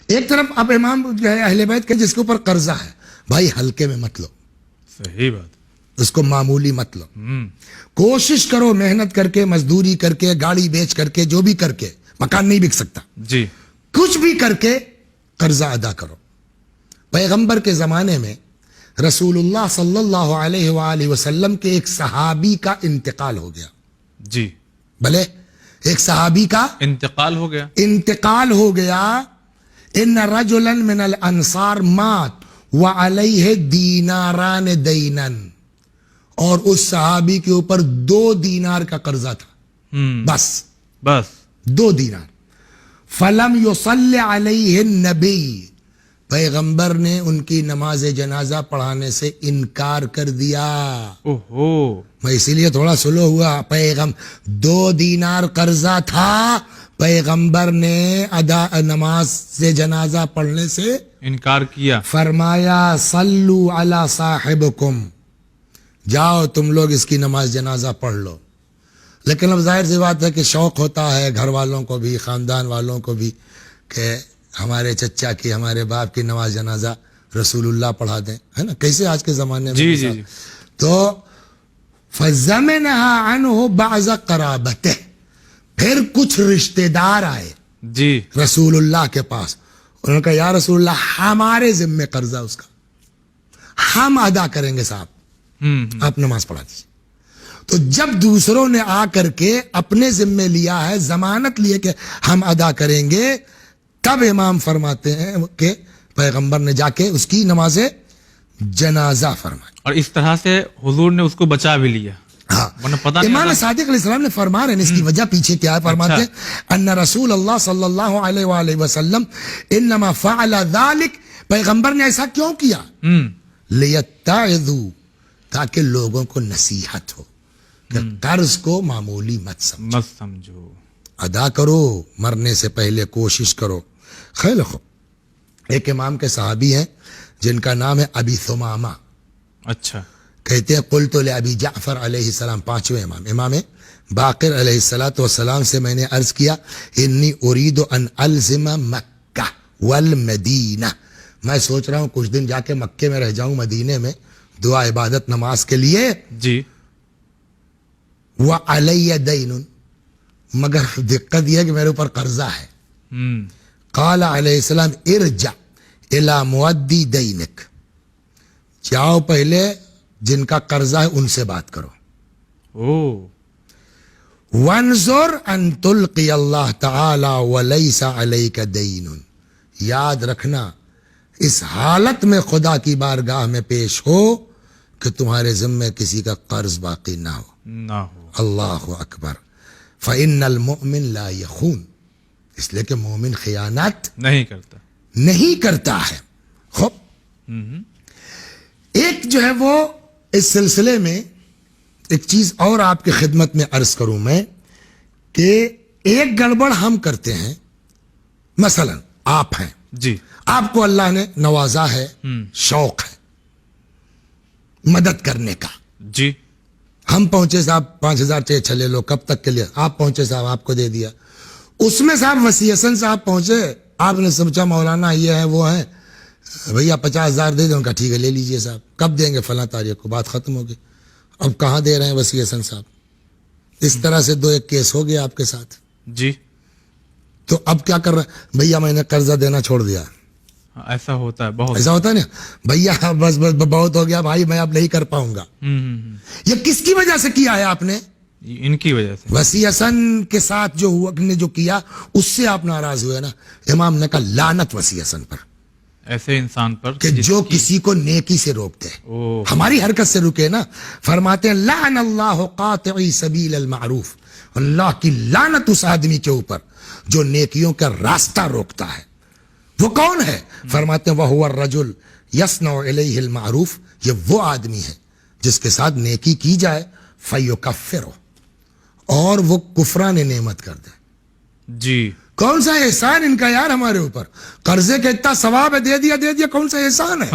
ایک طرف اب امام جو ہے اہل بیت کے جس کے اوپر قرضہ ہے، بھائی ہلکے میں مت لو، صحیح بات، اس کو معمولی مت لو، کوشش کرو محنت کر کے، مزدوری کر کے، گاڑی بیچ کر کے، جو بھی کر کے، مکان نہیں بک سکتا، جی کچھ بھی کر کے قرضہ ادا کرو۔ پیغمبر کے زمانے میں رسول اللہ صلی اللہ علیہ وآلہ وسلم کے ایک صحابی کا انتقال ہو گیا، جی بھلے ایک صحابی کا انتقال ہو گیا، انتقال ہو گیا۔ ان رجلا من الانصار مات وعلیہ دیناران دینا، اور اس صحابی کے اوپر 2 دینار کا قرضہ تھا، بس 2 دینار۔ فلم یصلی علیہ النبی، پیغمبر نے ان کی نماز جنازہ پڑھانے سے انکار کر دیا۔ اوہو، میں اسی لیے تھوڑا سلو ہوا، 2 دینار قرضہ تھا، پیغمبر نے نماز سے جنازہ پڑھنے سے انکار کیا، فرمایا صلو علی صاحبکم، جاؤ تم لوگ اس کی نماز جنازہ پڑھ لو۔ لیکن اب ظاہر سی بات ہے کہ شوق ہوتا ہے گھر والوں کو بھی، خاندان والوں کو بھی، کہ ہمارے چچا کی، ہمارے باپ کی نماز جنازہ رسول اللہ پڑھا دیں، ہے نا، کیسے آج کے زمانے میں جی جی جی، تو فَزَمِنَهَا عَنْهُ بَعْضَ قَرَابَتِهِ، پھر کچھ رشتہ دار آئے جی رسول اللہ کے پاس، انہوں نے کہا یا رسول اللہ ہمارے ذمے قرضہ اس کا، ہم ادا کریں گے صاحب، آپ نماز پڑھا دیجیے۔ تو جب دوسروں نے آ کر کے اپنے ذمے لیا ہے، ضمانت لیے کہ ہم ادا کریں گے، تب امام فرماتے ہیں کہ پیغمبر نے جا کے اس کی نماز جنازہ فرمائی، اور اس طرح سے حضور نے اس کو بچا بھی لیا۔ ہاں، ورنہ پتہ نہیں امام ہوتا۔ صادق علیہ السلام نے فرما رہے ہیں، اس کی وجہ پیچھے کیا ہے، فرماتے ہیں ان رسول اللہ صلی اللہ علیہ وآلہ وسلم انما فعل ذلك، پیغمبر نے ایسا کیوں کیا، لیتعظوا، تاکہ لوگوں کو نصیحت ہو کہ قرض کو معمولی مت سمجھو، مت سمجھو، ادا کرو، مرنے سے پہلے کوشش کرو۔ خیر خو، ایک امام کے صحابی ہیں جن کا نام ہے ابی ثمامہ، اچھا، کہتے ہیں قلت لابی جعفر علیہ السلام، 5ویں امام باقر علیہ السلام سے میں نے عرض کیا انی ارید ان الزم مکہ والمدینہ، میں سوچ رہا ہوں کچھ دن جا کے مکے میں رہ جاؤں، مدینے میں دعا عبادت نماز کے لیے، جی وعلی دین، مگر دقت یہ ہے کہ میرے اوپر قرضہ ہے۔ قال علیہ السلام ارجع الی مودی دینک، جاؤ پہلے جن کا قرضہ ہے ان سے بات کرو، او وانظر ان تلقی اللہ تعالی ولیس علیک دین، یاد رکھنا اس حالت میں خدا کی بارگاہ میں پیش ہو کہ تمہارے ذمے کسی کا قرض باقی نہ ہو۔ نہ ہو، اللہ اکبر، فإن المؤمن لا یخون، اس لیے کہ مومن خیانت نہیں کرتا، نہیں کرتا ہے۔ خوب، ایک جو ہے وہ اس سلسلے میں ایک چیز اور آپ کی خدمت میں عرض کروں میں کہ ایک گڑبڑ ہم کرتے ہیں، مثلا آپ ہیں، جی آپ کو اللہ نے نوازا ہے، شوق ہے مدد کرنے کا، جی، ہم پہنچے صاحب 5000 چاہیے چلے لو، کب تک کے لیے، آپ پہنچے صاحب آپ کو دے دیا، اس میں صاحب وسیعتاً صاحب پہنچے، آپ نے سمجھا مولانا یہ ہے وہ ہے، بھیا 50,000 دے دیں، ان کا ٹھیک ہے لے لیجئے صاحب، کب دیں گے، فلاں تاریخ کو، بات ختم ہوگی، اب کہاں دے رہے ہیں وسیعتاً صاحب، اس طرح سے 2-1 کیس ہو گیا آپ کے ساتھ، جی، تو اب کیا کر رہے ہیں، بھیا میں نے قرضہ دینا چھوڑ دیا، ایسا ہوتا ہے بہت، ایسا ہوتا ہے نا، بھیا بس بہت ہو گیا بھائی، میں اب نہیں کر پاؤں گا، یہ کس کی وجہ سے کیا ہے آپ نے، ان کی وجہ سے، وسیعتاً کے ساتھ جو ہوا نے جو کیا اس سے آپ ناراض ہوئے نا، امام نے کہا لعنت وسیعتاً پر، ایسے انسان پر کہ جو کسی کو نیکی سے روکتے اوہ، ہماری حرکت سے رکے نا، فرماتے ہیں لعن اللہ قاطعی سبیل المعروف، اللہ کی لعنت اس آدمی کے اوپر جو نیکیوں کا راستہ روکتا ہے، وہ کون ہے، فرماتے ہیں وَهُوَ الرَّجُلُ يَصْنَعُ إِلَيْهِ الْمَعْرُوفِ، یہ وہ آدمی ہے جس کے ساتھ نیکی کی جائے، فَيُكَفِّرُ، اور وہ کفران نعمت کر دے، جی، کون سا احسان ان کا یار ہمارے اوپر، قرضے کا اتنا ثواب ہے، دے دیا، کون سا احسان ہے،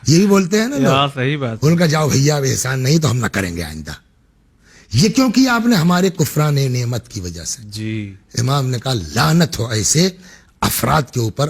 یہی بولتے ہیں نا لوگ، صحیح بات، ان کا جاؤ بھیا احسان نہیں تو ہم نہ کریں گے آئندہ، یہ کیوں کیا آپ نے، ہمارے کفران نعمت کی وجہ سے، جی، امام نے کہا لعنت ہو ایسے افراد کے اوپر،